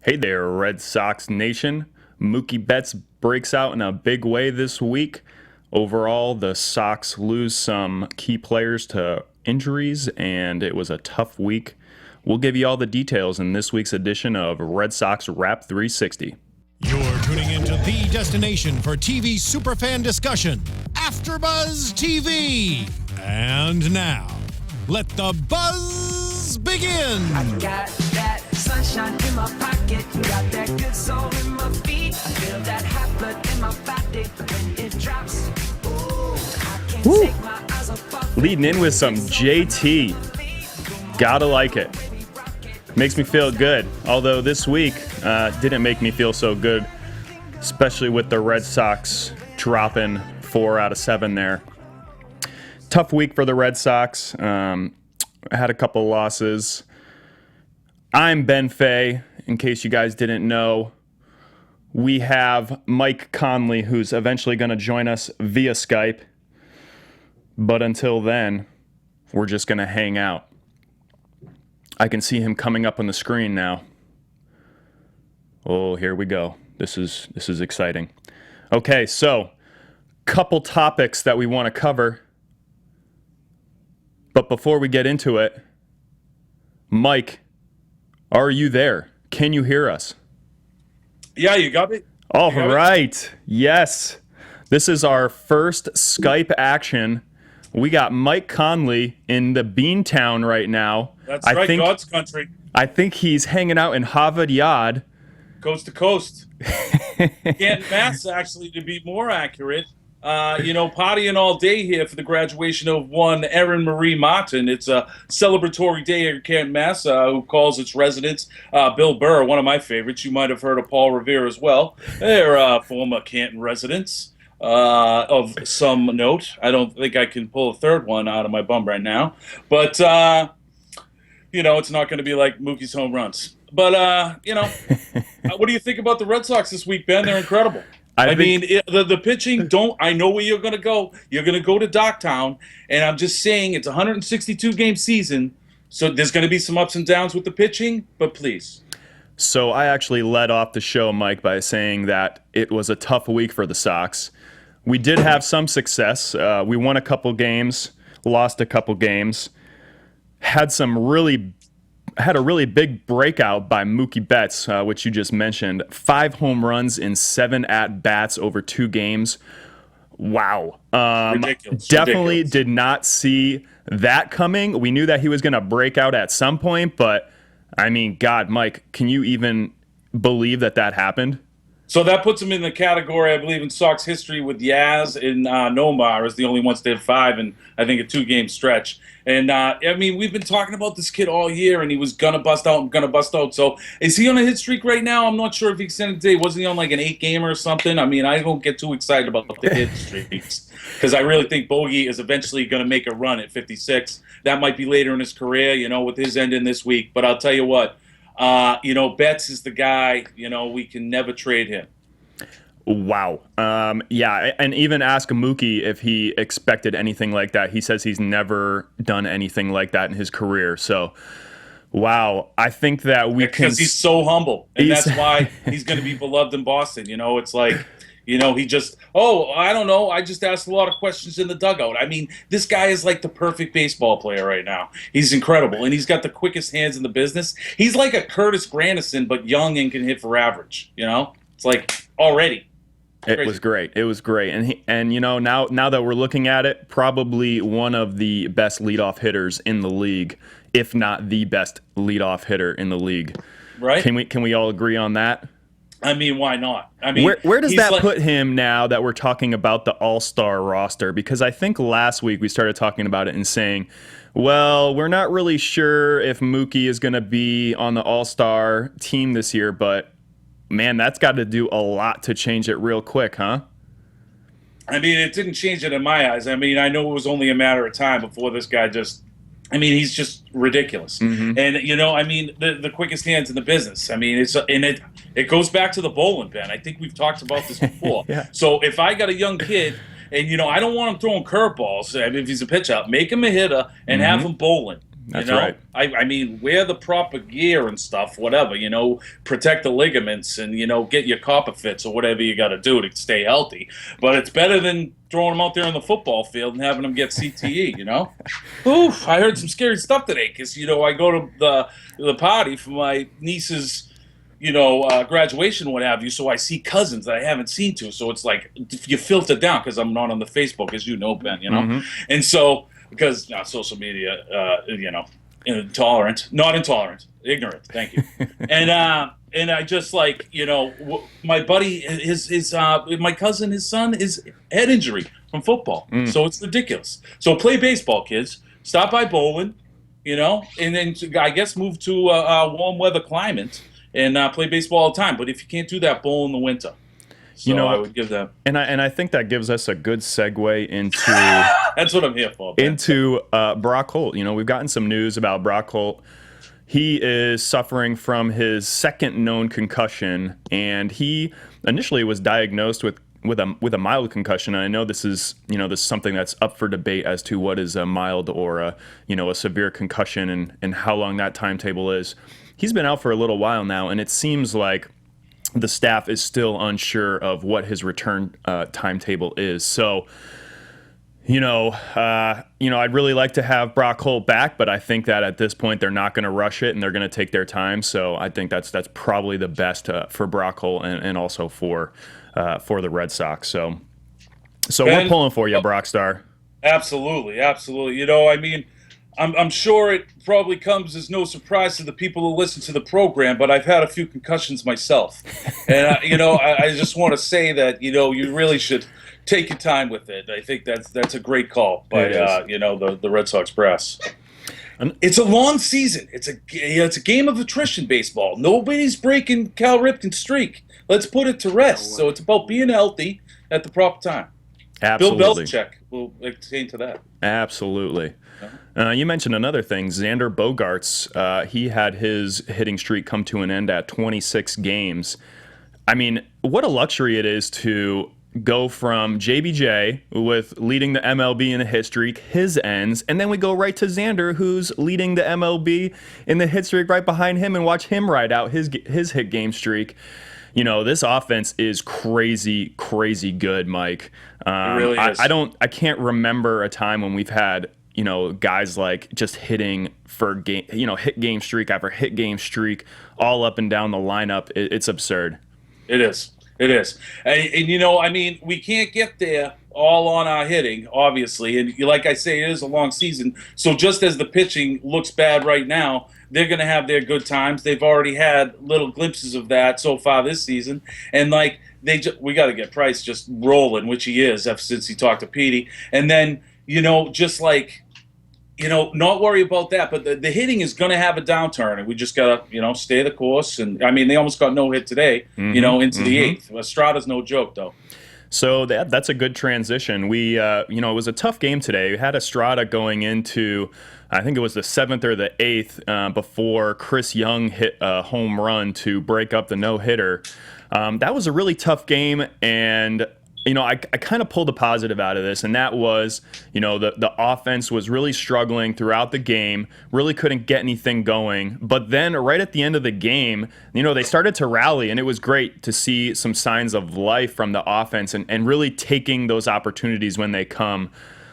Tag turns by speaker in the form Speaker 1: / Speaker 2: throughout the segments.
Speaker 1: Hey there, Red Sox Nation. Mookie Betts breaks out in a big way this week. Overall, the Sox lose some key players to injuries, and it was a tough week. We'll give you all the details in this week's edition of Red Sox Wrap 360.
Speaker 2: You're tuning into the destination for TV superfan discussion, AfterBuzz TV. And now, let the buzz begin.
Speaker 3: I got that sunshine in my pocket, got that good soul in my feet. I feel that hot blood in my body when it drops. Ooh, I can't take my eyes off.
Speaker 1: Leading in with some JT. Gotta like it. Makes me feel good. Although this week didn't make me feel so good, especially with the Red Sox dropping 4 out of 7 there. Tough week for the Red Sox. Had a couple losses. I'm Ben Fay, in case you guys didn't know. We have Mike Conley, who's eventually going to join us via Skype. But until then, we're just going to hang out. I can see him coming up on the screen now. Oh, here we go. This is exciting. Okay, so couple topics that we want to cover. But before we get into it, Mike, are you there? Can you hear us?
Speaker 4: Yeah, you got me?
Speaker 1: All right. Yes. This is our first Skype action. We got Mike Conley in the Beantown right now.
Speaker 4: That's right, God's country.
Speaker 1: I think he's hanging out in Harvard Yard.
Speaker 4: Coast to coast. Canton, Mass, actually, to be more accurate. Partying all day here for the graduation of one Erin Marie Martin. It's a celebratory day here in Canton, Mass, who calls its residents. Bill Burr, one of my favorites. You might have heard of Paul Revere as well. They're former Canton residents of some note. I don't think I can pull a third one out of my bum right now. But, it's not going to be like Mookie's home runs. But, what do you think about the Red Sox this week, Ben? They're incredible. The pitching, I know where you're going to go. You're going to go to Docktown, and I'm just saying it's a 162-game season, so there's going to be some ups and downs with the pitching, but please.
Speaker 1: So I actually led off the show, Mike, by saying that it was a tough week for the Sox. We did have some success. We won a couple games, lost a couple games, had a really big breakout by Mookie Betts, which you just mentioned. 5 home runs in 7 at-bats over 2 games. Wow.
Speaker 4: Ridiculous.
Speaker 1: Definitely did not see that coming. We knew that he was going to break out at some point, but, God, Mike, can you even believe that happened?
Speaker 4: So that puts him in the category, I believe, in Sox history with Yaz and Nomar as the only ones that did 5 in, I think, a 2-game stretch. And, we've been talking about this kid all year, and he was going to bust out. So is he on a hit streak right now? I'm not sure if he extended today. Wasn't he on like an 8-gamer or something? I don't get too excited about the hit streaks because I really think Bogey is eventually going to make a run at 56. That might be later in his career, with his ending this week. But I'll tell you what. Betts is the guy, we can never trade him.
Speaker 1: Wow. And even ask Mookie if he expected anything like that. He says he's never done anything like that in his career. So, wow. I think that
Speaker 4: because he's so humble. And that's why he's going to be beloved in Boston. It's like... he just, I don't know. I just asked a lot of questions in the dugout. This guy is like the perfect baseball player right now. He's incredible, and he's got the quickest hands in the business. He's like a Curtis Granderson, but young and can hit for average. It's like already.
Speaker 1: It was great. It was great. And now that we're looking at it, probably one of the best leadoff hitters in the league, if not the best leadoff hitter in the league.
Speaker 4: Right?
Speaker 1: Can we all agree on that?
Speaker 4: Why not?
Speaker 1: Where does that put him now that we're talking about the all-star roster? Because I think last week we started talking about it and saying, well, we're not really sure if Mookie is going to be on the all-star team this year, but, man, that's got to do a lot to change it real quick, huh?
Speaker 4: It didn't change it in my eyes. I know it was only a matter of time before this guy just... he's just ridiculous. Mm-hmm. And, the quickest hands in the business. It goes back to the bowling, Ben. I think we've talked about this before.
Speaker 1: Yeah.
Speaker 4: So if I got a young kid, and, I don't want him throwing curveballs, if he's a pitcher, make him a hitter and have him bowling.
Speaker 1: That's
Speaker 4: you know?
Speaker 1: right.
Speaker 4: I mean, wear the proper gear and stuff, whatever, protect the ligaments and, get your copper fits or whatever you got to do to stay healthy. But it's better than throwing them out there on the football field and having them get CTE, Oof, I heard some scary stuff today because, I go to the party for my niece's graduation, what have you. So I see cousins that I haven't seen to. So it's like you filter down because I'm not on the Facebook, as you know, Ben. And so because social media, not intolerant, ignorant. Thank you. And I just my buddy, my cousin, his son, his head injury from football. So it's ridiculous. So play baseball, kids. Stop by bowling, and then I guess move to a warm weather climate. And play baseball all the time, but if you can't do that, bowl in the winter. So I would give that.
Speaker 1: And I think that gives us a good segue into
Speaker 4: that's what I'm here for. Ben.
Speaker 1: Into Brock Holt. We've gotten some news about Brock Holt. He is suffering from his second known concussion, and he initially was diagnosed with a mild concussion. And I know this is something that's up for debate as to what is a mild or a severe concussion and how long that timetable is. He's been out for a little while now, and it seems like the staff is still unsure of what his return timetable is. So, I'd really like to have Brock Holt back, but I think that at this point they're not going to rush it and they're going to take their time. So I think that's probably the best for Brock Holt and also for the Red Sox. So we're pulling for you, Brockstar.
Speaker 4: Absolutely. I'm sure it probably comes as no surprise to the people who listen to the program, but I've had a few concussions myself. And, I just want to say that, you really should take your time with it. I think that's a great call by, the Red Sox brass. It's a long season. It's a game of attrition baseball. Nobody's breaking Cal Ripken's streak. Let's put it to rest. So it's about being healthy at the proper time.
Speaker 1: Absolutely.
Speaker 4: Bill Belichick will attain to that.
Speaker 1: Absolutely. You mentioned another thing, Xander Bogaerts. He had his hitting streak come to an end at 26 games. I mean, what a luxury it is to go from JBJ with leading the MLB in the hit streak, his ends, and then we go right to Xander, who's leading the MLB in the hit streak right behind him, and watch him ride out his hit game streak. This offense is crazy, crazy good, Mike.
Speaker 4: It really is.
Speaker 1: I can't remember a time when we've had guys like just hitting for game, hit game streak after hit game streak, all up and down the lineup. It's absurd.
Speaker 4: It is. And we can't get there all on our hitting, obviously. And like I say, it is a long season. So just as the pitching looks bad right now, they're going to have their good times. They've already had little glimpses of that so far this season. And we got to get Price just rolling, which he is ever since he talked to Petey. And then, not worry about that. But the hitting is going to have a downturn, and we just got to, stay the course. And, they almost got no hit today, into the eighth. Estrada's no joke, though.
Speaker 1: So that's a good transition. We, it was a tough game today. We had Estrada going into, I think it was the 7th or the 8th, before Chris Young hit a home run to break up the no-hitter. That was a really tough game, and I kind of pulled a positive out of this, and that was, the offense was really struggling throughout the game, really couldn't get anything going. But then right at the end of the game, they started to rally, and it was great to see some signs of life from the offense and really taking those opportunities when they come.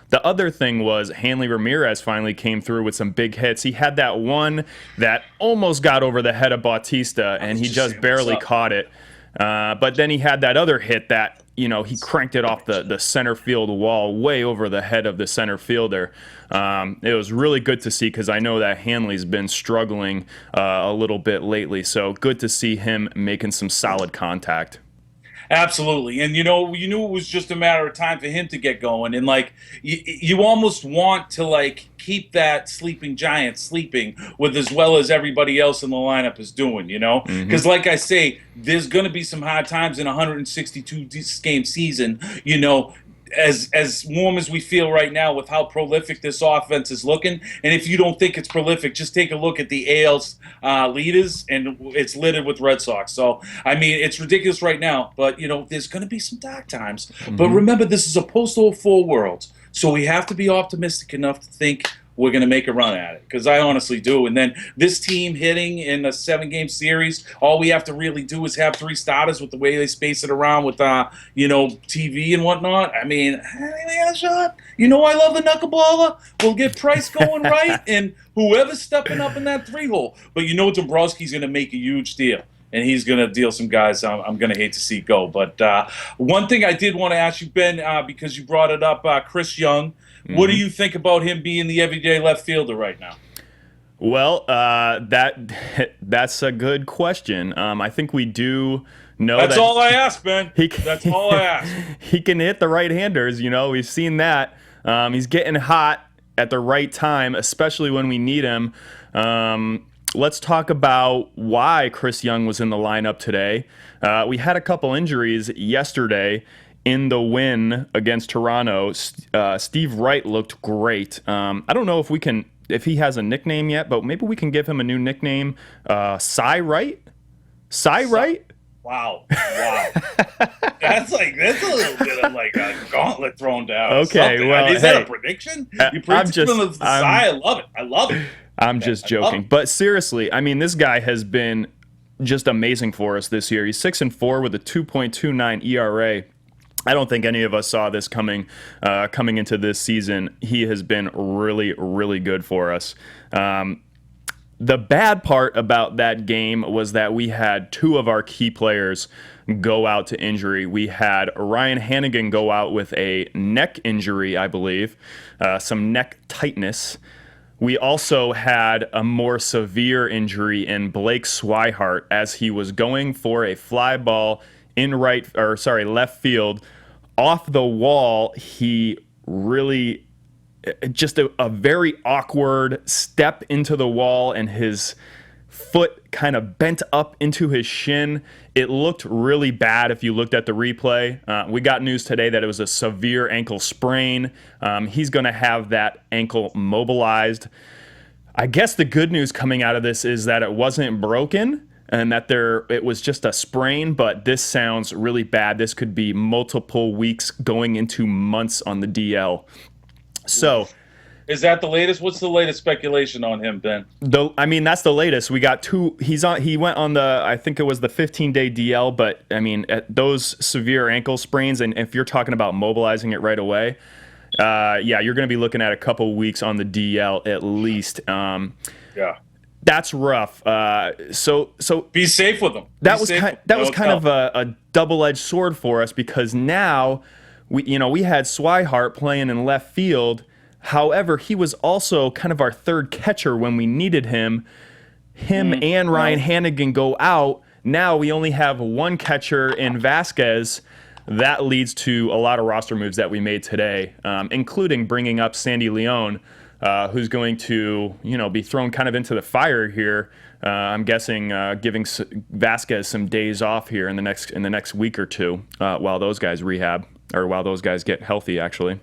Speaker 1: The other thing was Hanley Ramirez finally came through with some big hits. He had that one that almost got over the head of Bautista, and he just barely caught it. But then he had that other hit that, he cranked it off the center field wall way over the head of the center fielder. It was really good to see because I know that Hanley's been struggling a little bit lately. So good to see him making some solid contact.
Speaker 4: Absolutely. And, you knew it was just a matter of time for him to get going. And, you almost want to, keep that sleeping giant sleeping with as well as everybody else in the lineup is doing, Because, like I say, there's going to be some hard times in a 162-game season, as warm as we feel right now with how prolific this offense is looking. And if you don't think it's prolific, just take a look at the AL's leaders, and it's littered with Red Sox. So, it's ridiculous right now, but, there's going to be some dark times. Mm-hmm. But remember, this is a post-04 world, so we have to be optimistic enough to think we're going to make a run at it, because I honestly do. And then this team hitting in a 7-game series, all we have to really do is have 3 starters with the way they space it around with, TV and whatnot. I mean, they got a shot. I love the knuckleballer. We'll get Price going right, and whoever's stepping up in that 3-hole. But Dombrowski's going to make a huge deal. And he's going to deal some guys I'm going to hate to see go. But one thing I did want to ask you, Ben, because you brought it up, Chris Young, what do you think about him being the everyday left fielder right now?
Speaker 1: Well, that's a good question. I think we do know
Speaker 4: that's all I ask, Ben. That's all I ask.
Speaker 1: He can hit the right-handers. We've seen that. He's getting hot at the right time, especially when we need him. Let's talk about why Chris Young was in the lineup today. We had a couple injuries yesterday in the win against Toronto. Steve Wright looked great. I don't know if he has a nickname yet, but maybe we can give him a new nickname. Cy Wright? Cy Wright?
Speaker 4: Wow. That's a little bit of like a gauntlet thrown down.
Speaker 1: Okay, well,
Speaker 4: is that a prediction? You predicted him with the Cy? I love it.
Speaker 1: I'm just joking. But seriously, I mean, this guy has been just amazing for us this year. He's 6-4 with a 2.29 ERA. I don't think any of us saw this coming into this season. He has been really, really good for us. The bad part about that game was that we had 2 of our key players go out to injury. We had Ryan Hannigan go out with a neck injury, I believe, some neck tightness. We also had a more severe injury in Blake Swihart as he was going for a fly ball in left field. Off the wall, he really just a very awkward step into the wall, and his foot kind of bent up into his shin. It looked really bad if you looked at the replay. We got news today that it was a severe ankle sprain. He's going to have that ankle mobilized. I guess the good news coming out of this is that it wasn't broken and that it was just a sprain, but this sounds really bad. This could be multiple weeks going into months on the DL. So,
Speaker 4: is that the latest? What's the latest speculation on him, Ben?
Speaker 1: That's the latest. We got 2. He went on I think it was the 15-day DL, but I mean, at those severe ankle sprains, and if you're talking about mobilizing it right away, you're going to be looking at a couple weeks on the DL at least. That's rough. So
Speaker 4: be safe with them.
Speaker 1: That was kind of a double-edged sword for us, because now we had Swihart playing in left field. However, he was also kind of our third catcher when we needed him. And Ryan Hannigan go out. Now we only have one catcher in Vasquez. That leads to a lot of roster moves that we made today, including bringing up Sandy Leon, who's going to be thrown kind of into the fire here. I'm guessing giving Vasquez some days off here in the next week or two while those guys rehab, or while those guys get healthy, actually.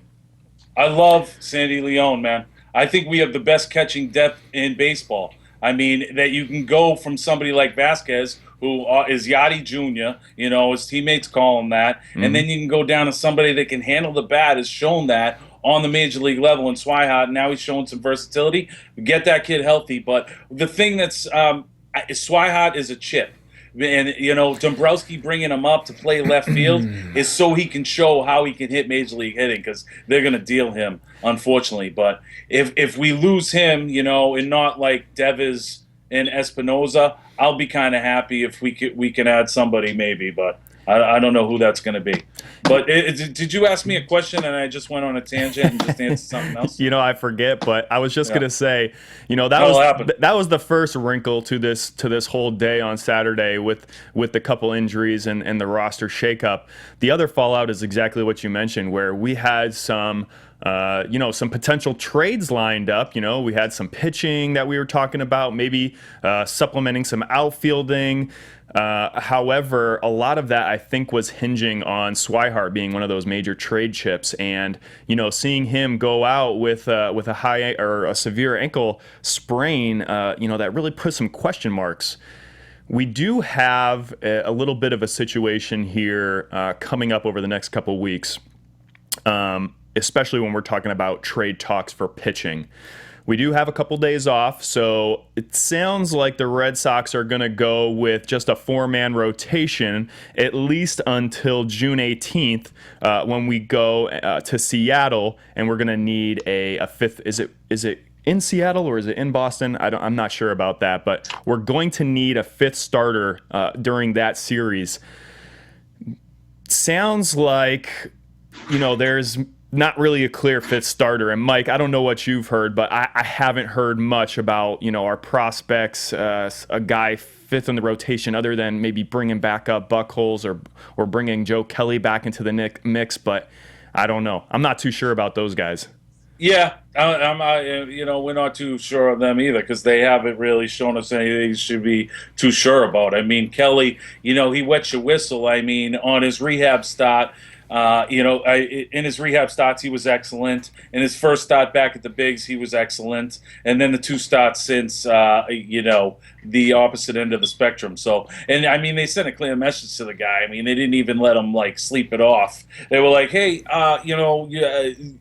Speaker 4: I love Sandy Leon, man. I think we have the best catching depth in baseball. I mean, that you can go from somebody like Vasquez, who is Yachty Jr., his teammates call him that, and then you can go down to somebody that can handle the bat, has shown that on the major league level in Swihart. Now he's showing some versatility. Get that kid healthy. But the thing that's Swihart is a chip. And, Dombrowski bringing him up to play left field is so he can show how he can hit major league hitting, because they're going to deal him, unfortunately. But if we lose him, and not like Devers and Espinoza, I'll be kind of happy if we can add somebody maybe. But I don't know who that's going to be. But did you ask me a question and I just went on a tangent and just answered something else?
Speaker 1: I forget, but I was just going to say, that was the first wrinkle to this whole day on Saturday with the couple injuries and the roster shakeup. The other fallout is exactly what you mentioned, where we had some potential trades lined up. We had some pitching that we were talking about, maybe supplementing some outfielding. However, a lot of that I think was hinging on Swihart being one of those major trade chips, and seeing him go out with a high or a severe ankle sprain, that really put some question marks. We do have a little bit of a situation here coming up over the next couple weeks, especially when we're talking about trade talks for pitching. We do have a couple days off, so it sounds like the Red Sox are going to go with just a 4-man rotation, at least until June 18th, when we go to Seattle, and we're going to need a fifth. Is it in Seattle or is it in Boston? I'm not sure about that, but we're going to need a fifth starter during that series. Sounds like, there's not really a clear fifth starter. And Mike, I don't know what you've heard, but I haven't heard much about, our prospects, a guy fifth in the rotation, other than maybe bringing back up Buckholz or bringing Joe Kelly back into the mix. But I don't know. I'm not too sure about those guys.
Speaker 4: Yeah, we're not too sure of them either, because they haven't really shown us anything you should be too sure about. I mean, Kelly, he wets your whistle. I mean, on his rehab start, in his rehab starts, he was excellent. In his first start back at the Bigs, he was excellent. And then the 2 starts since, the opposite end of the spectrum. So, and I mean, they sent a clear message to the guy. I mean, they didn't even let him sleep it off. They were like, hey,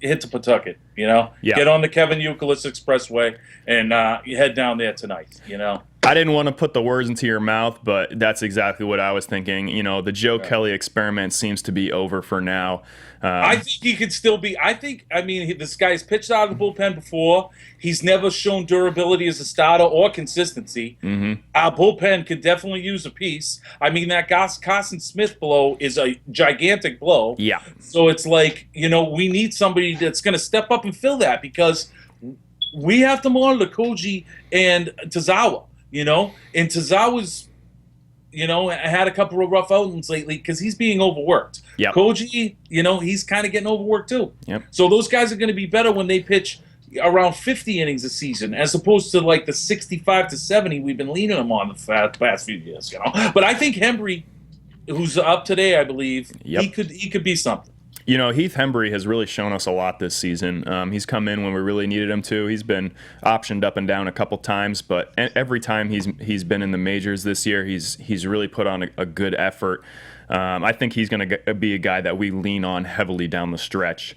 Speaker 4: hit to Pawtucket, get on the Kevin Youkilis Expressway and you head down there tonight,
Speaker 1: I didn't want to put the words into your mouth, but that's exactly what I was thinking. The Joe Kelly experiment seems to be over for now.
Speaker 4: I think he could still be. This guy's pitched out of the bullpen before. He's never shown durability as a starter or consistency.
Speaker 1: Mm-hmm.
Speaker 4: Our bullpen could definitely use a piece. I mean, that Carson Smith blow is a gigantic blow.
Speaker 1: Yeah.
Speaker 4: So it's like, we need somebody that's going to step up and fill that, because we have to monitor Koji and Tazawa. And Tazawa's, had a couple of rough outings lately because he's being overworked.
Speaker 1: Yep.
Speaker 4: Koji, he's kind of getting overworked too.
Speaker 1: Yep.
Speaker 4: So those guys are going to be better when they pitch around 50 innings a season, as opposed to the 65 to 70 we've been leaning them on the past few years. But I think Hembry, who's up today, I believe, he could be something.
Speaker 1: Heath Hembry has really shown us a lot this season. He's come in when we really needed him to. He's been optioned up and down a couple times, but every time he's been in the majors this year, he's really put on a good effort. I think he's going to be a guy that we lean on heavily down the stretch.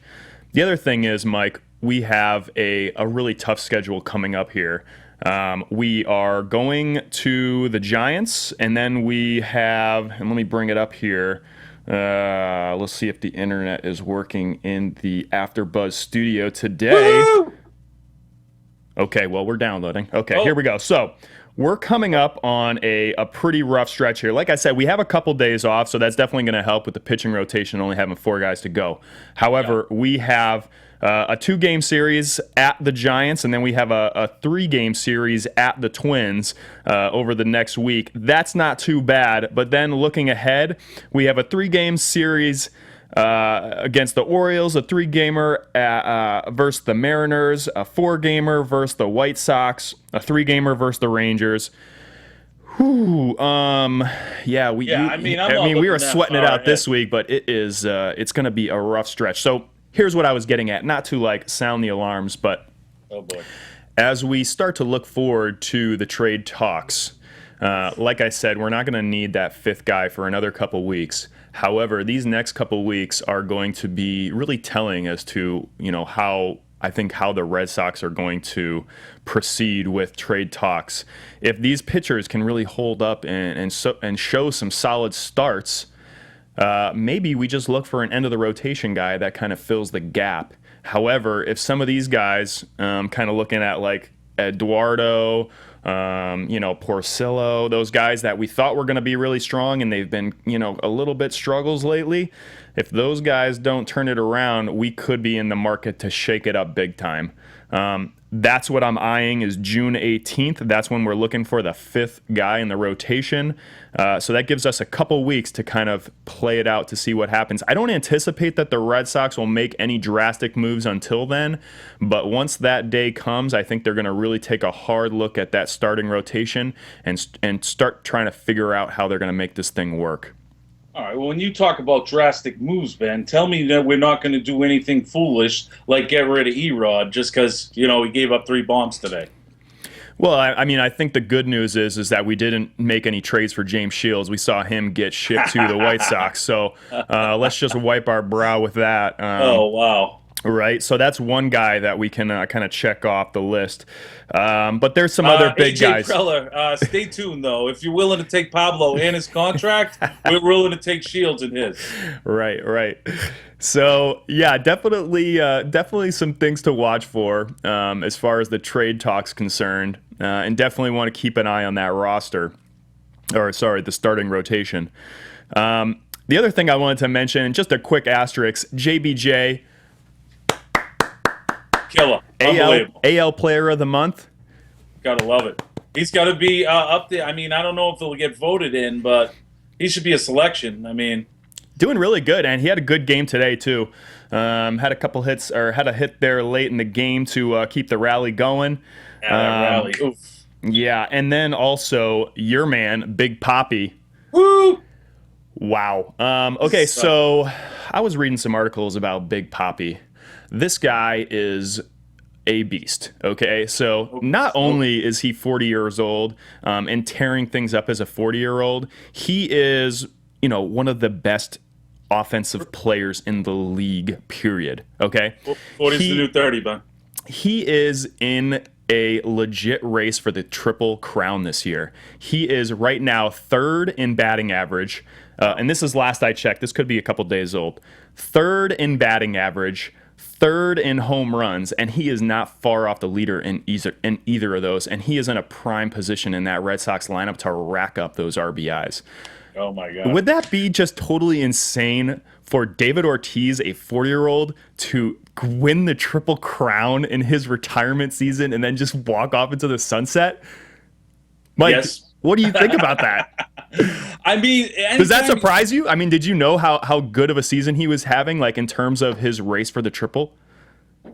Speaker 1: The other thing is, Mike, we have a really tough schedule coming up here. We are going to the Giants, and then we have, and let me bring it up here. Let's see if the internet is working in the AfterBuzz studio today.
Speaker 4: Woo!
Speaker 1: Okay, well, we're downloading. Okay, Here we go. So we're coming up on a pretty rough stretch here. Like I said, we have a couple days off, so that's definitely going to help with the pitching rotation, only having 4 guys to go. However, we have a 2-game series at the Giants, and then we have a 3-game series at the Twins over the next week. That's not too bad, but then looking ahead, we have a 3-game series against the Orioles, a 3-gamer versus the Mariners, a 4-gamer versus the White Sox, a 3-gamer versus the Rangers. We were sweating it out this week, but it's going to be a rough stretch. So here's what I was getting at, not to sound the alarms, but
Speaker 4: oh boy,
Speaker 1: as we start to look forward to the trade talks, like I said, we're not going to need that 5th guy for another couple weeks. However, these next couple weeks are going to be really telling as to how the Red Sox are going to proceed with trade talks. If these pitchers can really hold up and show some solid starts, maybe we just look for an end of the rotation guy that kind of fills the gap. However, if some of these guys, kind of looking at Eduardo, Porcello, those guys that we thought were going to be really strong and they've been, a little bit struggles lately, if those guys don't turn it around, we could be in the market to shake it up big time. That's what I'm eyeing is June 18th. That's when we're looking for the 5th guy in the rotation. So that gives us a couple weeks to kind of play it out to see what happens. I don't anticipate that the Red Sox will make any drastic moves until then. But once that day comes, I think they're going to really take a hard look at that starting rotation and start trying to figure out how they're going to make this thing work.
Speaker 4: All right, well, when you talk about drastic moves, Ben, tell me that we're not going to do anything foolish like get rid of Erod just because, he gave up 3 bombs today.
Speaker 1: Well, I think the good news is that we didn't make any trades for James Shields. We saw him get shipped to the White Sox. So let's just wipe our brow with that.
Speaker 4: Oh, wow.
Speaker 1: Right, so that's one guy that we can kind of check off the list. But there's some other big
Speaker 4: AJ
Speaker 1: guys.
Speaker 4: Preller, stay tuned though. If you're willing to take Pablo and his contract, we're willing to take Shields and his.
Speaker 1: Right. So yeah, definitely some things to watch for as far as the trade talk's concerned, and definitely want to keep an eye on that roster, or sorry, the starting rotation. The other thing I wanted to mention, just a quick asterisk: JBJ.
Speaker 4: Killer. Unbelievable.
Speaker 1: AL Player of the Month.
Speaker 4: Gotta love it. He's got to be up there. I mean, I don't know if he'll get voted in, but he should be a selection. I mean,
Speaker 1: doing really good, and he had a good game today too. Had a couple hits, or had a hit there late in the game to keep the rally going.
Speaker 4: Rally. Oof.
Speaker 1: Yeah, and then also your man, Big Papi.
Speaker 4: Woo!
Speaker 1: Wow. Okay, so I was reading some articles about Big Papi. This guy is a beast, okay? So not only is he 40 years old and tearing things up as a 40-year-old, he is, one of the best offensive players in the league, period, okay?
Speaker 4: 40's the new 30, man.
Speaker 1: He is in a legit race for the Triple Crown this year. He is right now third in batting average, and this is last I checked. This could be a couple days old. Third in batting average, third in home runs, and he is not far off the leader in either of those, and he is in a prime position in that Red Sox lineup to rack up those RBIs.
Speaker 4: Oh, my God.
Speaker 1: Would that be just totally insane for David Ortiz, a 40-year-old, to win the Triple Crown in his retirement season and then just walk off into the sunset? Mike,
Speaker 4: yes.
Speaker 1: What do you think about that?
Speaker 4: I mean,
Speaker 1: does that surprise you? I mean, did you know how good of a season he was having, like in terms of his race for the triple?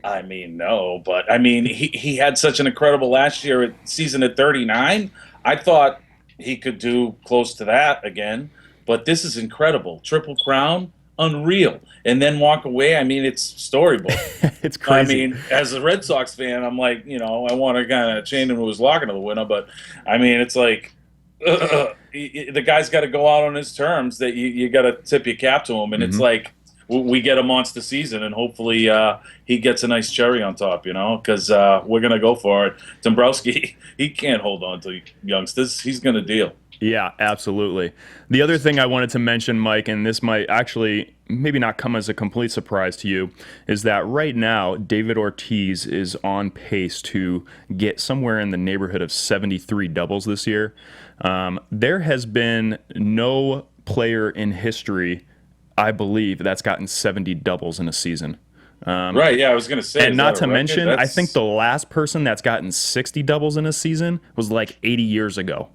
Speaker 4: I mean, no, but I mean, he had such an incredible last year season at 39. I thought he could do close to that again, but this is incredible. Triple Crown, unreal. And then walk away. I mean, it's storybook.
Speaker 1: It's crazy.
Speaker 4: I mean, as a Red Sox fan, I'm like, I want to kind of chain him to his locker to the winner, but I mean, it's like, the guy's got to go out on his terms. That you got to tip your cap to him, and it's like we get a monster season, and hopefully he gets a nice cherry on top, because we're gonna go for it. Dombrowski, he can't hold on to youngsters. He's gonna deal.
Speaker 1: Yeah, absolutely. The other thing I wanted to mention, Mike, and this might actually maybe not come as a complete surprise to you, is that right now David Ortiz is on pace to get somewhere in the neighborhood of 73 doubles this year. There has been no player in history, I believe, that's gotten 70 doubles in a season.
Speaker 4: Right, yeah, I was going to say.
Speaker 1: And not to mention, I think the last person that's gotten 60 doubles in a season was like 80 years ago.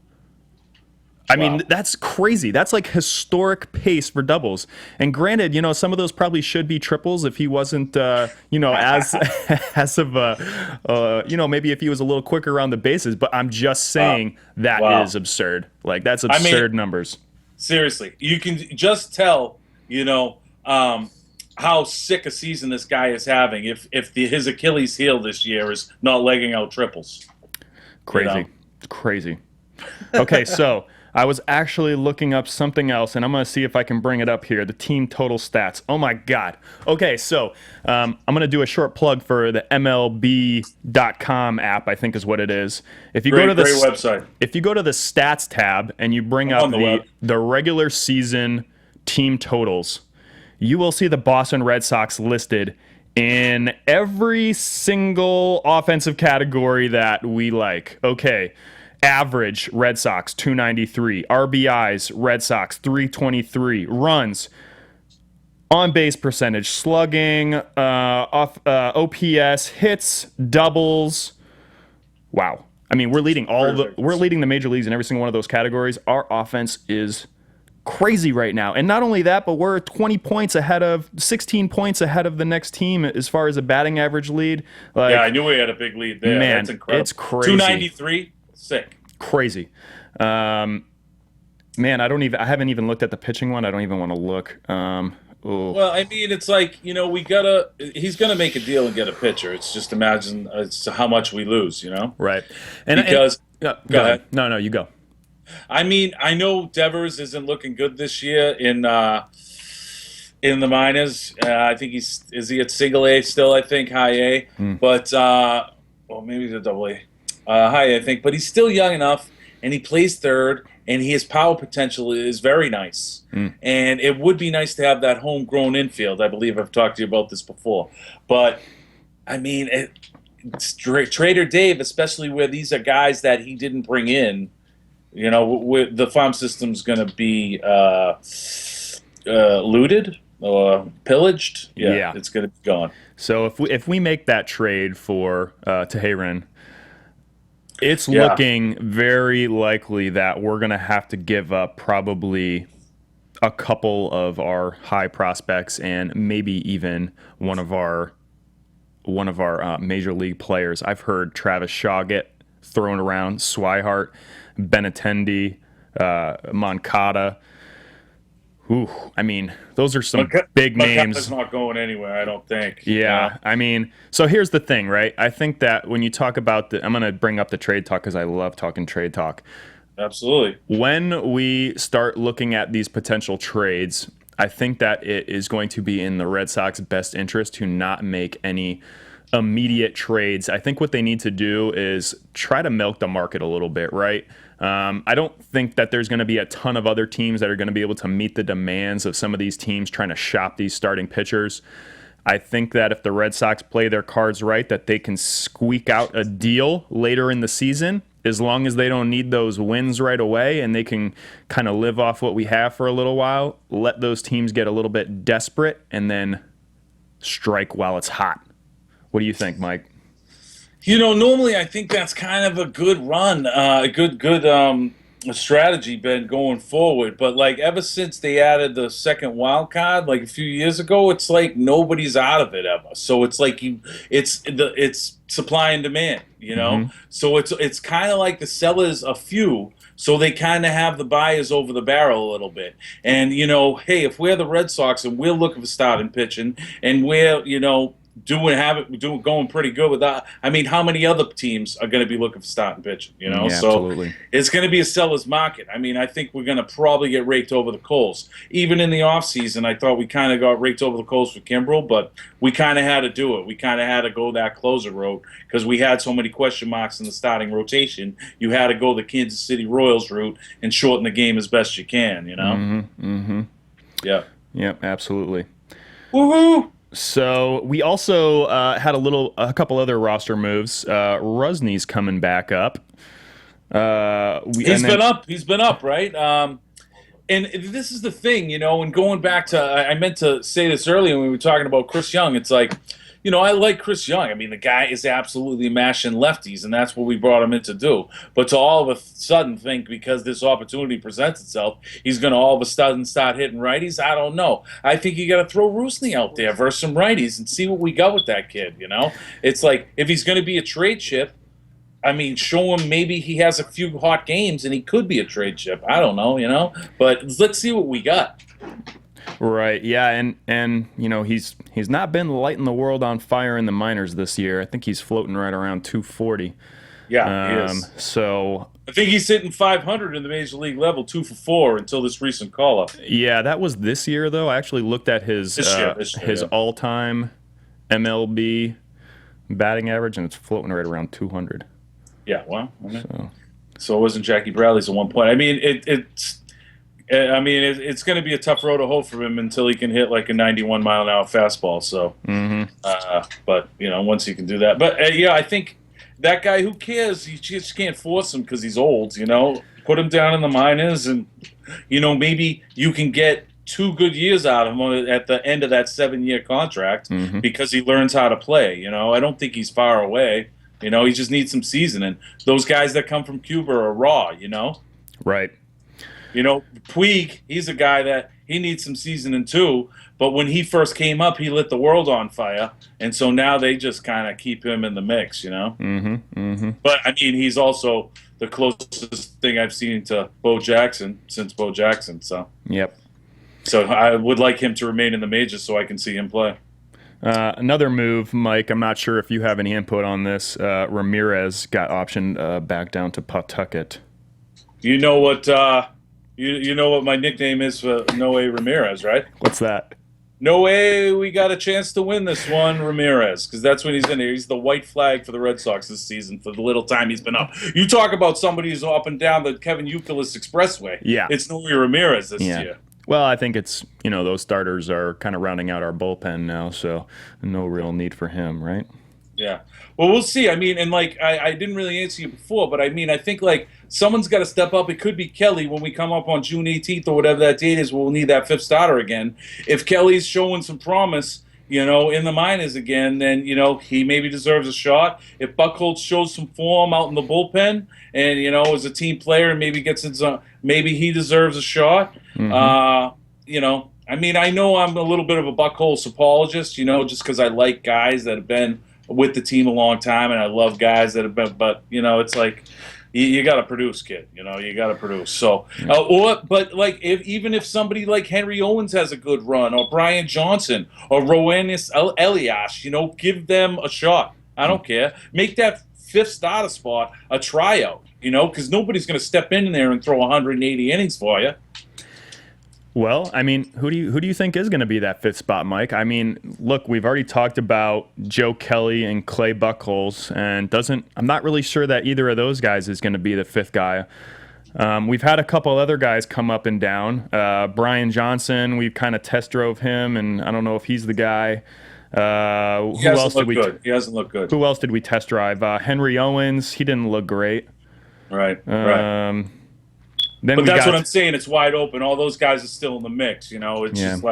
Speaker 1: I mean, that's crazy. That's like historic pace for doubles. And granted, some of those probably should be triples if he wasn't, as of, maybe if he was a little quicker around the bases. But I'm just saying that is absurd. Like, that's absurd numbers.
Speaker 4: Seriously, you can just tell, how sick a season this guy is having if his Achilles heel this year is not legging out triples.
Speaker 1: Crazy. Crazy. Okay, so I was actually looking up something else, and I'm going to see if I can bring it up here. The team total stats. Oh, my God. Okay, so I'm going to do a short plug for the MLB.com app, I think is what it is. If you go to the
Speaker 4: website.
Speaker 1: If you go to the stats tab and you bring up the regular season team totals, you will see the Boston Red Sox listed in every single offensive category that we like. Okay. Average, Red Sox, 293. RBIs, Red Sox, 323. Runs, on-base percentage, slugging, OPS, hits, doubles. Wow. I mean, we're leading we're leading the major leagues in every single one of those categories. Our offense is crazy right now. And not only that, but we're 16 points ahead of the next team as far as a batting average lead. Like,
Speaker 4: yeah, I knew we had a big lead there.
Speaker 1: Man,
Speaker 4: that's incredible.
Speaker 1: It's crazy.
Speaker 4: 293. Sick.
Speaker 1: Crazy. Man, I haven't even looked at the pitching one. I don't even want to look.
Speaker 4: Well, I mean, it's like, he's going to make a deal and get a pitcher. It's just imagine how much we lose,
Speaker 1: Right.
Speaker 4: Go ahead.
Speaker 1: No, you go.
Speaker 4: I mean, I know Devers isn't looking good this year in in the minors. I think is he at single A still? I think high A, but well, maybe the double A, high A, I think. But he's still young enough, and he plays third, and his power potential is very nice. And it would be nice to have that homegrown infield. I believe I've talked to you about this before, but I mean, Trader Dave, especially where these are guys that he didn't bring in. You know, the farm system's going to be looted or pillaged. Yeah, it's going to be gone.
Speaker 1: So if we make that trade for Teheran, it's looking very likely that we're going to have to give up probably a couple of our high prospects and maybe even one of our major league players. I've heard Travis Shaw get thrown around, Swihart, Benintendi, Moncada. Ooh, I mean, those are some big names.
Speaker 4: Moncada's not going anywhere, I don't think.
Speaker 1: Yeah, I mean, so here's the thing, right? I think that when you talk about I'm going to bring up the trade talk because I love talking trade talk.
Speaker 4: Absolutely.
Speaker 1: When we start looking at these potential trades, I think that it is going to be in the Red Sox best interest to not make any immediate trades. I think what they need to do is try to milk the market a little bit, right? I don't think that there's going to be a ton of other teams that are going to be able to meet the demands of some of these teams trying to shop these starting pitchers. I think that if the Red Sox play their cards right, that they can squeak out a deal later in the season, as long as they don't need those wins right away and they can kind of live off what we have for a little while, let those teams get a little bit desperate and then strike while it's hot. What do you think, Mike?
Speaker 4: You know, normally I think that's kind of a good run, a good strategy, Ben, going forward. But like ever since they added the second wild card, like a few years ago, it's like nobody's out of it ever. So it's like it's supply and demand, you know. So it's kind of like the sellers a few. So they kind of have the buyers over the barrel a little bit. And, you know, hey, if we're the Red Sox and we're looking for starting pitching and we're, you know, going pretty good with that. I mean, how many other teams are going to be looking for starting pitching? You know,
Speaker 1: yeah,
Speaker 4: so
Speaker 1: absolutely.
Speaker 4: It's going to be a seller's market. I mean, I think we're going to probably get raked over the coals. Even in the offseason, I thought we kind of got raked over the coals for Kimbrel, but we kind of had to do it. We kind of had to go that closer route because we had so many question marks in the starting rotation. You had to go the Kansas City Royals route and shorten the game as best you can. You know. Yeah.
Speaker 1: Yep. Absolutely.
Speaker 4: Woohoo!
Speaker 1: So we also had a couple other roster moves. Rusney's coming back up.
Speaker 4: He's been up, right? And this is the thing, you know. And going back to, I meant to say this earlier when we were talking about Chris Young. It's like, you know, I like Chris Young. I mean, the guy is absolutely mashing lefties, and that's what we brought him in to do. But to all of a sudden think because this opportunity presents itself, he's going to all of a sudden start hitting righties, I don't know. I think you got to throw Rusney out there versus some righties and see what we got with that kid, you know? It's like, if he's going to be a trade chip, I mean, show him maybe he has a few hot games and he could be a trade chip. I don't know, you know? But let's see what we got.
Speaker 1: Right, yeah, and you know, he's not been lighting the world on fire in the minors this year. I think he's floating right around 240.
Speaker 4: Yeah, he is.
Speaker 1: So
Speaker 4: I think he's hitting 500 in the major league level, 2 for 4 until this recent call up.
Speaker 1: Yeah, that was this year though. I actually looked at his all-time MLB batting average, and it's floating right around 200.
Speaker 4: Yeah, well, so it wasn't Jackie Bradley's at one point. I mean, it's going to be a tough road to hoe for him until he can hit like a 91 mile an hour fastball. So, but you know, once he can do that, but yeah, I think that guy, who cares? You just can't force him because he's old. You know, put him down in the minors, and you know, maybe you can get 2 good years out of him at the end of that 7-year contract because he learns how to play. You know, I don't think he's far away. You know, he just needs some seasoning. Those guys that come from Cuba are raw. You know,
Speaker 1: right.
Speaker 4: You know, Puig, he's a guy that he needs some seasoning too. But when he first came up, he lit the world on fire. And so now they just kind of keep him in the mix, you know? But, I mean, he's also the closest thing I've seen to Bo Jackson since Bo Jackson. So,
Speaker 1: yep.
Speaker 4: So I would like him to remain in the majors so I can see him play.
Speaker 1: Another move, Mike, I'm not sure if you have any input on this. Ramirez got optioned back down to Pawtucket.
Speaker 4: You know what... You know what my nickname is for Noe Ramirez, right?
Speaker 1: What's that?
Speaker 4: no way we got a chance to win this one, Ramirez, because that's when he's in here. He's the white flag for the Red Sox this season for the little time he's been up. You talk about somebody who's up and down the Kevin Youkilis Expressway.
Speaker 1: Yeah.
Speaker 4: It's Noe Ramirez this year.
Speaker 1: Well, I think it's, those starters are kind of rounding out our bullpen now, so no real need for him, right?
Speaker 4: Yeah. Well, we'll see. I mean, and I didn't really answer you before, but I mean, I think someone's got to step up. It could be Kelly when we come up on June 18th or whatever that date is. We'll need that fifth starter again. If Kelly's showing some promise, in the minors again, then he maybe deserves a shot. If Buchholz shows some form out in the bullpen, and as a team player, and maybe gets maybe he deserves a shot. Mm-hmm. I mean, I know I'm a little bit of a Buchholz apologist, just because I like guys that have been with the team a long time, and I love guys that have been, but it's like you got to produce, kid. You got to produce. So, even if somebody like Henry Owens has a good run, or Brian Johnson, or Roenis Elias, give them a shot. I don't care. Make that fifth starter spot a tryout. Because nobody's going to step in there and throw 180 innings for you.
Speaker 1: Well, I mean, who do you think is going to be that fifth spot, Mike? I mean, look, we've already talked about Joe Kelly and Clay Buchholz, and I'm not really sure that either of those guys is going to be the fifth guy. We've had a couple other guys come up and down. Brian Johnson, we kind of test drove him, and I don't know if he's the guy.
Speaker 4: He hasn't looked good.
Speaker 1: Who else did we test drive? Henry Owens, he didn't look great.
Speaker 4: Right.
Speaker 1: But
Speaker 4: that's what I'm saying. It's wide open. All those guys are still in the mix. It's just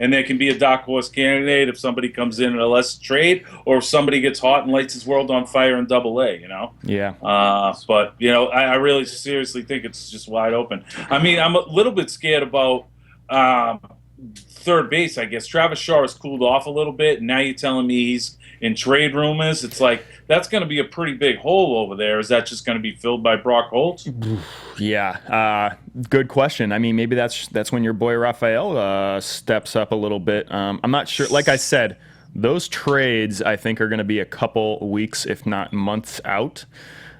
Speaker 4: and there can be a dark horse candidate if somebody comes in a less trade, or if somebody gets hot and lights his world on fire in Double-A.
Speaker 1: Yeah.
Speaker 4: But I really seriously think it's just wide open. I mean, I'm a little bit scared about third base. I guess Travis Shaw has cooled off a little bit, and now you're telling me he's in trade rumors. It's like that's going to be a pretty big hole over there. Is that just going to be filled by Brock Holt?
Speaker 1: Yeah, good question. I mean, maybe that's when your boy Rafael steps up a little bit. I'm not sure. Like I said, those trades I think are going to be a couple weeks, if not months out.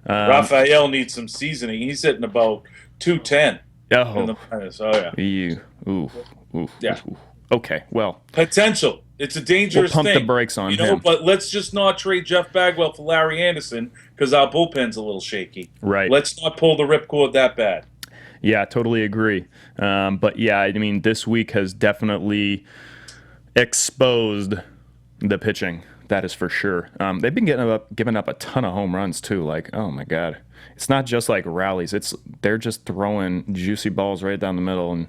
Speaker 4: Rafael needs some seasoning. He's hitting about 210.
Speaker 1: Oh,
Speaker 4: yeah.
Speaker 1: Ooh.
Speaker 4: Yeah.
Speaker 1: Ooh. Okay. Well,
Speaker 4: potential. It's a dangerous
Speaker 1: we'll pump
Speaker 4: thing.
Speaker 1: the brakes on him.
Speaker 4: But let's just not trade Jeff Bagwell for Larry Anderson because our bullpen's a little shaky.
Speaker 1: Right.
Speaker 4: Let's not pull the ripcord that bad.
Speaker 1: Yeah, totally agree. But yeah, I mean, this week has definitely exposed the pitching. That is for sure. They've been giving up a ton of home runs too. Like, oh my God, it's not just like rallies. They're just throwing juicy balls right down the middle and.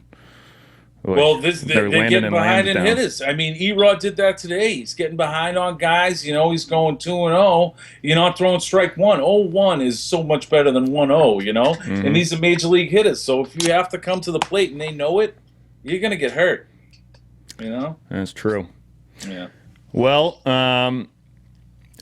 Speaker 4: Well, they're getting behind in hitters. I mean, Erod did that today. He's getting behind on guys. He's going 2-0. You're not throwing strike one. 0-1 is so much better than 1-0, Mm-hmm. And these are major league hitters. So if you have to come to the plate and they know it, you're going to get hurt.
Speaker 1: That's true.
Speaker 4: Yeah.
Speaker 1: Well,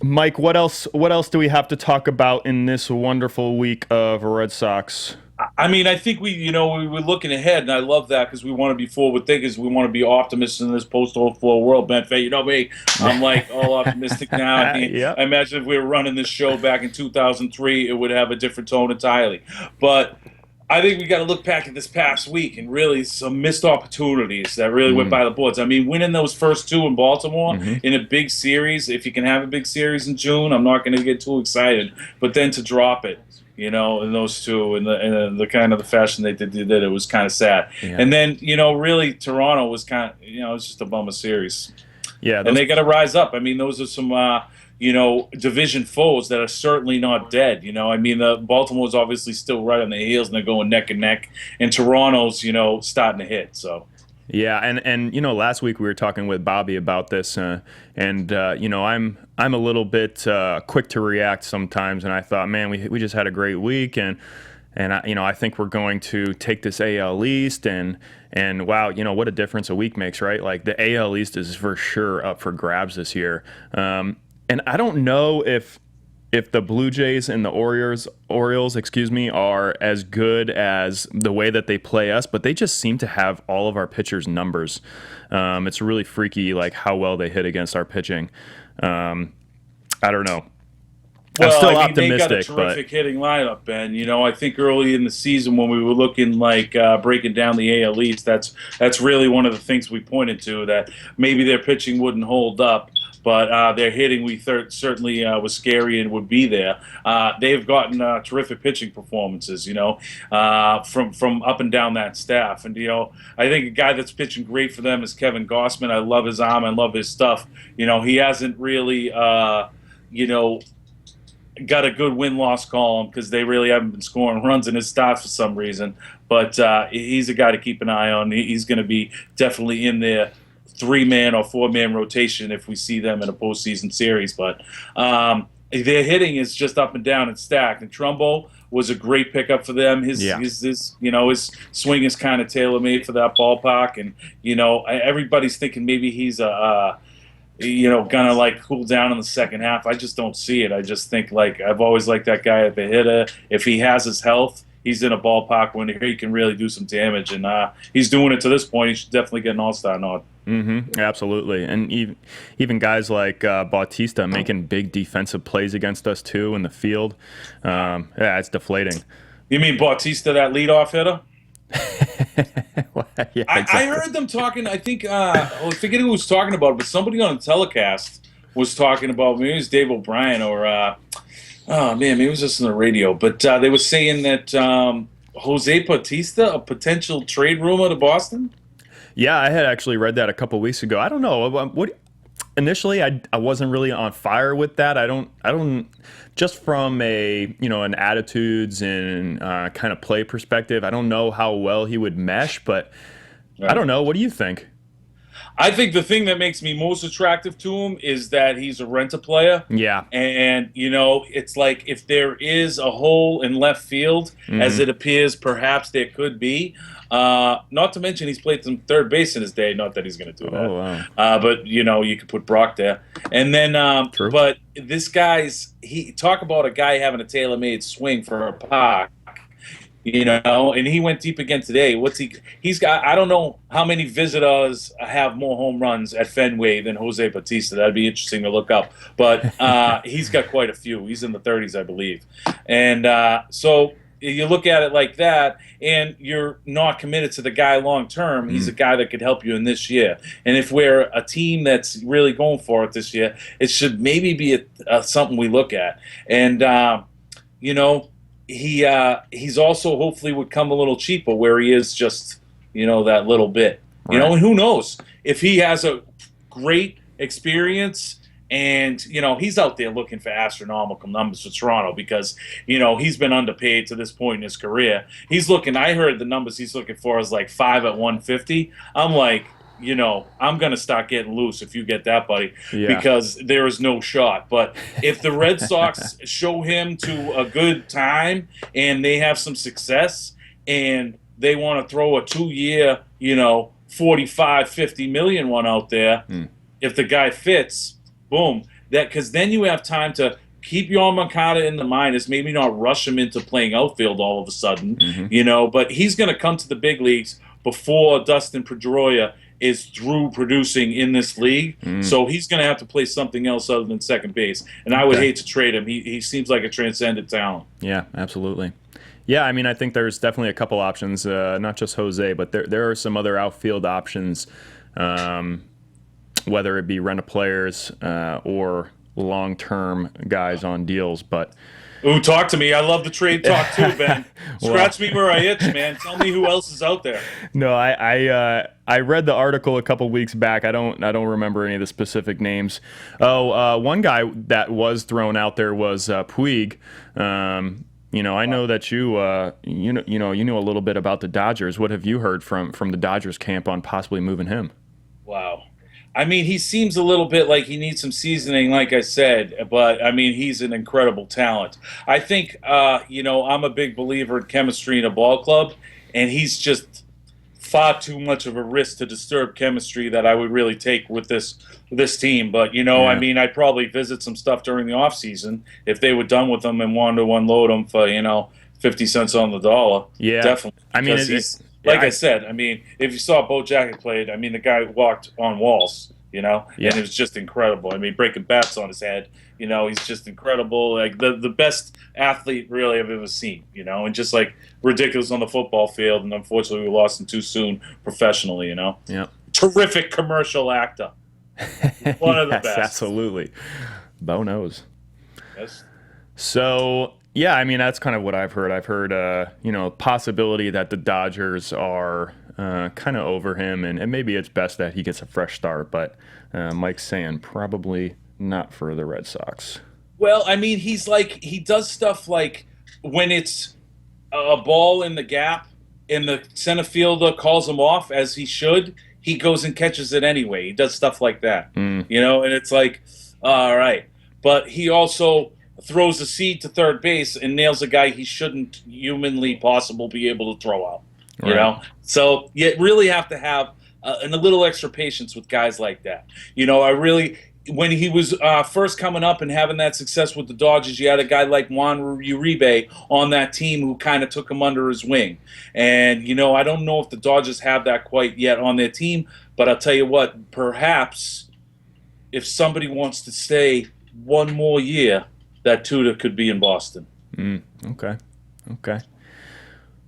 Speaker 1: Mike, what else do we have to talk about in this wonderful week of Red Sox?
Speaker 4: I mean, I think we were looking ahead, and I love that because we want to be forward thinkers. We want to be optimists in this post-04 world. Ben Fay, me, I'm like all optimistic now. I mean,
Speaker 1: Yep.
Speaker 4: I imagine if we were running this show back in 2003, it would have a different tone entirely. But I think we got to look back at this past week and really some missed opportunities that really went by the boards. I mean, winning those first two in Baltimore in a big series, if you can have a big series in June, I'm not going to get too excited. But then to drop it. In those two, in the kind of the fashion they did it was kind of sad. Yeah. And then, really Toronto was kind of, it was just a bummer series.
Speaker 1: Yeah.
Speaker 4: And they got to rise up. I mean, those are some, division foes that are certainly not dead. I mean, Baltimore's obviously still right on their heels and they're going neck and neck. And Toronto's, starting to hit, so.
Speaker 1: Yeah, and last week we were talking with Bobby about this, and I'm a little bit quick to react sometimes, and I thought, man, we just had a great week, and I think we're going to take this AL East, and wow, what a difference a week makes, right? Like the AL East is for sure up for grabs this year, and I don't know if the Blue Jays and the Orioles, are as good as the way that they play us, but they just seem to have all of our pitchers' numbers. It's really freaky, like how well they hit against our pitching. I don't know. I'm
Speaker 4: Well,
Speaker 1: still
Speaker 4: I mean, they got a
Speaker 1: optimistic, but
Speaker 4: terrific hitting lineup, Ben. You know, I think early in the season when we were looking like breaking down the AL East, that's really one of the things we pointed to, that maybe their pitching wouldn't hold up, but their hitting certainly was scary and would be there. They've gotten terrific pitching performances, you know, from up and down that staff. And, you know, I think a guy that's pitching great for them is Kevin Gossman. I love his arm. I love his stuff. You know, he hasn't really, you know, got a good win-loss column because they really haven't been scoring runs in his starts for some reason. But he's a guy to keep an eye on. He's going to be definitely in their 3-man or 4-man rotation if we see them in a postseason series. But their hitting is just up and down and stacked. And Trumbo was a great pickup for them. His you know, his swing is kind of tailor-made for that ballpark. And, you know, everybody's thinking maybe he's you know, gonna like cool down in the second half. I just don't see it. I just think, like, I've always liked that guy at the hitter. If he has his health, he's in a ballpark when he can really do some damage, and he's doing it to this point. He should definitely get an all-star nod.
Speaker 1: Mm-hmm, absolutely. And even guys like Bautista making big defensive plays against us too in the field. Yeah, it's deflating.
Speaker 4: You mean Bautista, that leadoff hitter?
Speaker 1: Yeah, exactly.
Speaker 4: I heard them talking. I think I forget who was talking about it, but somebody on the telecast was talking about, maybe it was Dave O'Brien or oh man, maybe it was just on the radio. But they were saying that Jose Bautista, a potential trade rumor to Boston.
Speaker 1: Yeah, I had actually read that a couple weeks ago. I don't know what. Initially, I wasn't really on fire with that. I don't just from a, you know, an attitudes and kind of play perspective. I don't know how well he would mesh, but right. I don't know. What do you think?
Speaker 4: I think the thing that makes me most attractive to him is that he's a rent-a player.
Speaker 1: Yeah.
Speaker 4: And, you know, it's like if there is a hole in left field, as it appears perhaps there could be, not to mention he's played some third base in his day. Not that he's going to do that.
Speaker 1: Oh, wow.
Speaker 4: But, you know, you could put Brock there. And then, but this talk about a guy having a tailor-made swing for a park. You know, and he went deep again today. He's got, I don't know how many visitors have more home runs at Fenway than Jose Bautista. That'd be interesting to look up. But he's got quite a few. He's in the 30s, I believe. And so you look at it like that, and you're not committed to the guy long term. He's a guy that could help you in this year. And if we're a team that's really going for it this year, it should maybe be something we look at. And, you know, he's also hopefully would come a little cheaper where he is just, you know, that little bit. You know, and who knows if he has a great experience and, you know, he's out there looking for astronomical numbers for Toronto because, you know, he's been underpaid to this point in his career. I heard the numbers he's looking for is like 5 at 150. I'm like, you know, I'm going to start getting loose if you get that, buddy, because there is no shot. But if the Red Sox show him to a good time and they have some success and they want to throw a 2-year, you know, 45, 50 million one out there, if the guy fits, boom, because then you have time to keep your Moncada in the minors, maybe not rush him into playing outfield all of a sudden, you know, but he's going to come to the big leagues before Dustin Pedroia is through producing in this league. So he's going to have to play something else other than second base. And I would hate to trade him. He seems like a transcendent talent. Yeah,
Speaker 1: absolutely. Yeah, I mean, I think there's definitely a couple options, not just Jose, but there are some other outfield options, whether it be rent-a-players or long-term guys on deals. But
Speaker 4: ooh, talk to me. I love the trade talk too, Ben. Scratch me where I itch, man. Tell me who else is out there.
Speaker 1: No, I read the article a couple weeks back. I don't remember any of the specific names. One guy that was thrown out there was Puig. You know, I know that you know a little bit about the Dodgers. What have you heard from the Dodgers camp on possibly moving him?
Speaker 4: Wow. I mean, he seems a little bit like he needs some seasoning, like I said, but, I mean, he's an incredible talent. I think, you know, I'm a big believer in chemistry in a ball club, and he's just far too much of a risk to disturb chemistry that I would really take with this team. But, you know, I mean, I'd probably visit some stuff during the offseason if they were done with them and wanted to unload them for, you know, 50 cents on the dollar.
Speaker 1: Yeah.
Speaker 4: Definitely.
Speaker 1: I mean,
Speaker 4: I said, I mean, if you saw Bo Jackson played, I mean, the guy walked on walls.
Speaker 1: Yeah.
Speaker 4: And it was just incredible. I mean, breaking bats on his head, he's just incredible. Like the best athlete really I've ever seen, and just like ridiculous on the football field. And unfortunately, we lost him too soon professionally,
Speaker 1: Yeah.
Speaker 4: Terrific commercial actor. One of the
Speaker 1: Yes,
Speaker 4: best.
Speaker 1: absolutely. Bo knows.
Speaker 4: Yes.
Speaker 1: So, yeah, I mean, that's kind of what I've heard. I've heard, possibility that the Dodgers are kind of over him, and maybe it's best that he gets a fresh start. But Mike's saying probably not for the Red Sox.
Speaker 4: Well, I mean, he does stuff like when it's a ball in the gap and the center fielder calls him off, as he should, he goes and catches it anyway. He does stuff like that, and it's like, all right. But he also throws a seed to third base and nails a guy he shouldn't humanly possible be able to throw out, So you really have to have a little extra patience with guys like that. When he was first coming up and having that success with the Dodgers, you had a guy like Juan Uribe on that team who kind of took him under his wing. And, I don't know if the Dodgers have that quite yet on their team, but I'll tell you what, perhaps if somebody wants to stay one more year, that tutor could be in Boston.
Speaker 1: Okay.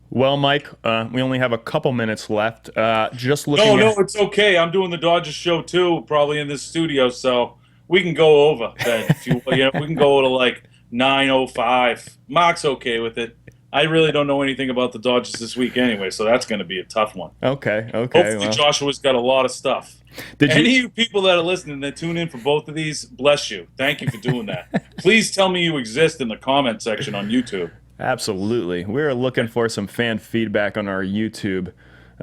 Speaker 1: Well, Mike, we only have a couple minutes left. Just looking.
Speaker 4: No, it's okay. I'm doing the Dodgers show too, probably in this studio, so we can go over then. If you, we can go to like 9:05. Mark's okay with it. I really don't know anything about the Dodgers this week anyway, so that's going to be a tough one.
Speaker 1: Okay.
Speaker 4: Hopefully, Joshua's got a lot of stuff. Any of you people that are listening that tune in for both of these, bless you. Thank you for doing that. Please tell me you exist in the comment section on YouTube.
Speaker 1: Absolutely. We're looking for some fan feedback on our YouTube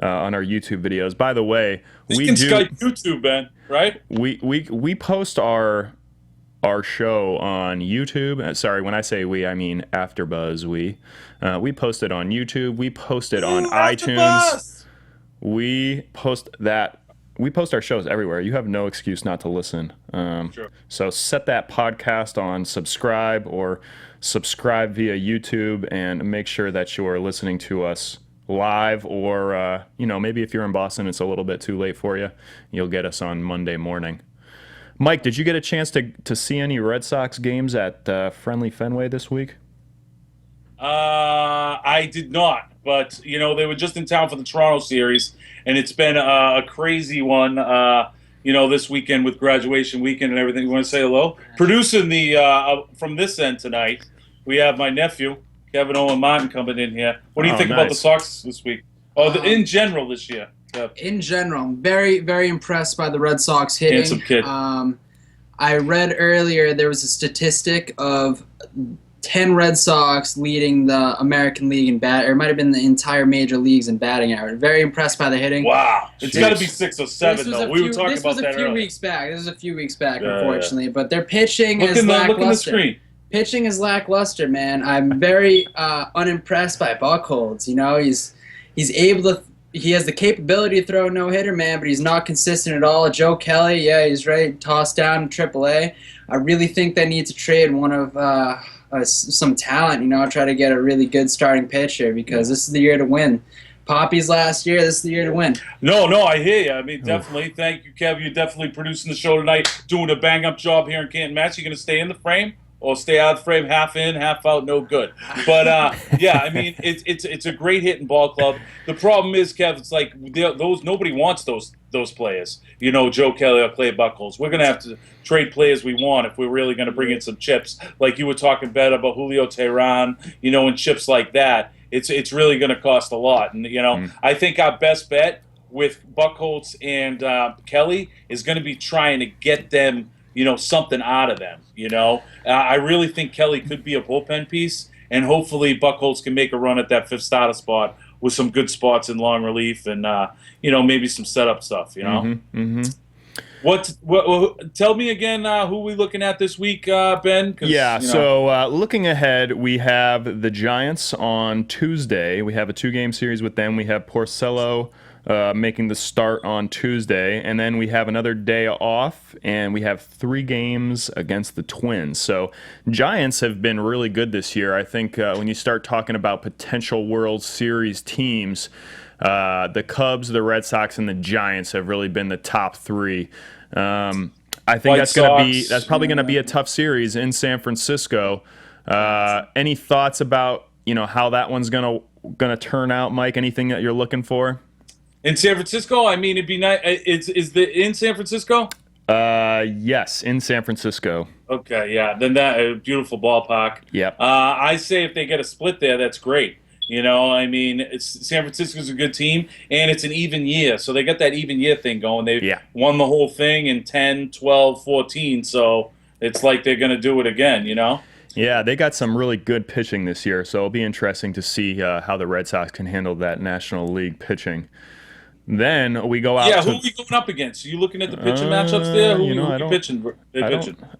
Speaker 1: videos. By the way,
Speaker 4: we can Skype YouTube, Ben, right?
Speaker 1: We post our show on YouTube. Sorry, when I say we, I mean AfterBuzz. We post it on YouTube. We post it on iTunes.
Speaker 4: AfterBuzz!
Speaker 1: We post our shows everywhere. You have no excuse not to listen.
Speaker 4: Sure.
Speaker 1: So set that podcast on subscribe or subscribe via YouTube and make sure that you are listening to us live, or maybe if you're in Boston, it's a little bit too late for you. You'll get us on Monday morning. Mike, did you get a chance to see any Red Sox games at Friendly Fenway this week?
Speaker 4: I did not, but they were just in town for the Toronto series, and it's been a crazy one. This weekend with graduation weekend and everything. You want to say hello? Producing the from this end tonight, we have my nephew Kevin Owen Martin coming in here. What do you think about the Sox this week? In general this year.
Speaker 5: In general, I'm very, very impressed by the Red Sox hitting.
Speaker 4: Handsome kid.
Speaker 5: I read earlier there was a statistic of 10 Red Sox leading the American League in bat, or it might have been the entire major leagues in batting average. Very impressed by the hitting.
Speaker 4: Wow. It's got to be 6 or 7, though. We were talking about that earlier. This was a few weeks back, unfortunately. But their pitching is lackluster. Look in the screen.
Speaker 5: Pitching is lackluster, man. I'm very unimpressed by Buchholz. He's able to. He has the capability to throw a no-hitter, man, but he's not consistent at all. Joe Kelly, he's ready to toss down to AAA. I really think they need to trade one of some talent, try to get a really good starting pitcher, because this is the year to win. Poppy's last year, this is the year to win.
Speaker 4: No, I hear you. I mean, definitely. Thank you, Kev. You're definitely producing the show tonight, doing a bang-up job here in Canton, Mass. You're going to stay in the frame? Or stay out of the frame, half in, half out, no good. But I mean, it's a great hitting ball club. The problem is, Kev, it's like nobody wants those players. Joe Kelly or Clay Buchholz. We're gonna have to trade players we want if we're really gonna bring in some chips. Like you were talking about Julio Teheran, and chips like that. It's really gonna cost a lot. And I think our best bet with Buchholz and Kelly is gonna be trying to get them. Something out of them, I really think Kelly could be a bullpen piece, and hopefully Buchholz can make a run at that 5th starter spot with some good spots in long relief and, maybe some setup stuff, What? Tell me again who we looking at this week, Ben?
Speaker 1: So looking ahead, we have the Giants on Tuesday. We have a 2-game series with them. We have Porcello making the start on Tuesday. And then we have another day off, and we have 3 games against the Twins. So Giants have been really good this year. I think when you start talking about potential World Series teams, the Cubs, the Red Sox, and the Giants have really been the top 3. I think that's probably going to be a tough series in San Francisco. Any thoughts about how that one's going to turn out, Mike? Anything that you're looking for?
Speaker 4: In San Francisco, I mean, it'd be nice. Is the in San Francisco?
Speaker 1: Yes, in San Francisco.
Speaker 4: Okay, yeah. Then that beautiful ballpark.
Speaker 1: Yep.
Speaker 4: I say if they get a split there, that's great. I mean, San Francisco's a good team, and it's an even year. So they got that even year thing going. They won the whole thing in 10, 12, 14. So it's like they're going to do it again, Yeah,
Speaker 1: they got some really good pitching this year. So it'll be interesting to see how the Red Sox can handle that National League pitching. Then we go out.
Speaker 4: Yeah, who are we going up against? Are you looking at the pitching matchups there? Who are pitching?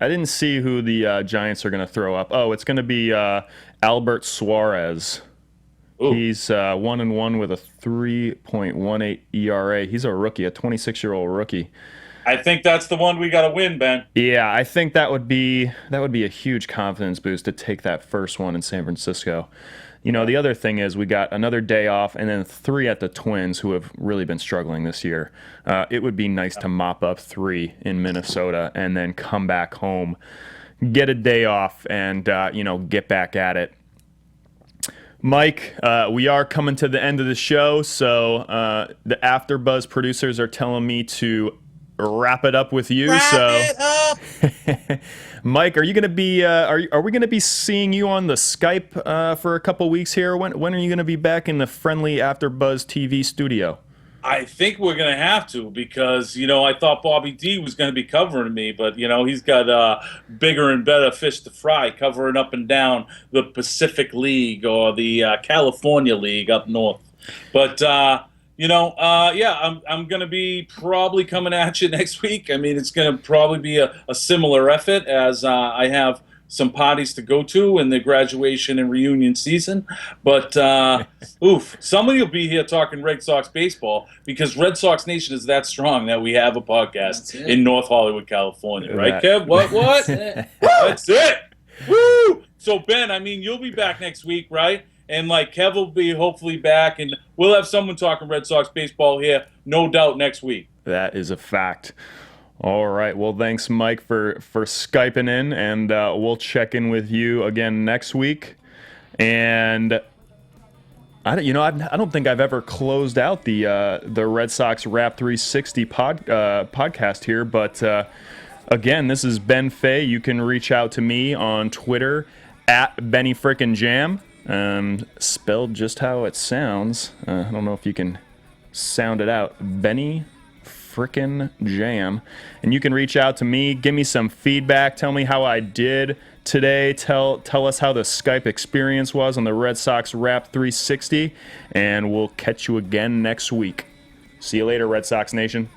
Speaker 1: I didn't see who the Giants are going to throw up. Oh, it's going to be Albert Suarez. Ooh. He's 1-1 with a 3.18 ERA. He's a rookie, a 26-year-old rookie.
Speaker 4: I think that's the one we got to win, Ben.
Speaker 1: Yeah, I think that would be a huge confidence boost to take that first one in San Francisco. The other thing is we got another day off and then 3 at the Twins, who have really been struggling this year. It would be nice to mop up 3 in Minnesota and then come back home, get a day off, and get back at it. Mike, we are coming to the end of the show, so the AfterBuzz producers are telling me to wrap it up with you. Wrap it up. Mike, are you going to be? Are we going to be seeing you on the Skype for a couple weeks here? When are you going to be back in the friendly AfterBuzz TV studio?
Speaker 4: I think we're going to have to because, I thought Bobby D was going to be covering me, but, he's got bigger and better fish to fry, covering up and down the Pacific League or the California League up north. But, I'm going to be probably coming at you next week. I mean, it's going to probably be a similar effort as I have some parties to go to in the graduation and reunion season. But, somebody will be here talking Red Sox baseball because Red Sox Nation is that strong that we have a podcast in North Hollywood, California. Right, Kev? What? That's it. Woo! So, Ben, I mean, you'll be back next week, right? And, Kev will be hopefully back, and we'll have someone talking Red Sox baseball here, no doubt, next week.
Speaker 1: That is a fact. All right. Well, thanks, Mike, for Skyping in, and we'll check in with you again next week. And I don't think I've ever closed out the Red Sox Wrap 360 podcast here, but again, this is Ben Fay. You can reach out to me on Twitter at BennyFrickinJam, spelled just how it sounds. I don't know if you can sound it out. Benny Frickin' Jam. And you can reach out to me, give me some feedback, tell me how I did today, tell us how the Skype experience was on the Red Sox Wrap 360, and we'll catch you again next week. See you later, Red Sox Nation.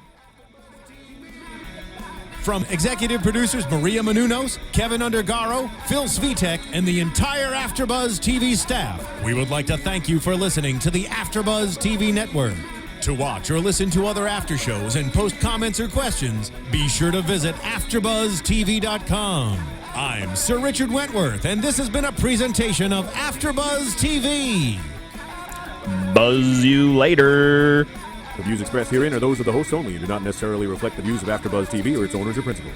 Speaker 2: From executive producers Maria Menounos, Kevin Undergaro, Phil Svitek, and the entire AfterBuzz TV staff, we would like to thank you for listening to the AfterBuzz TV network. To watch or listen to other after shows and post comments or questions, be sure to visit AfterBuzzTV.com. I'm Sir Richard Wentworth, and this has been a presentation of AfterBuzz TV.
Speaker 1: Buzz you later.
Speaker 6: The views expressed herein are those of the hosts only and do not necessarily reflect the views of AfterBuzz TV or its owners or principals.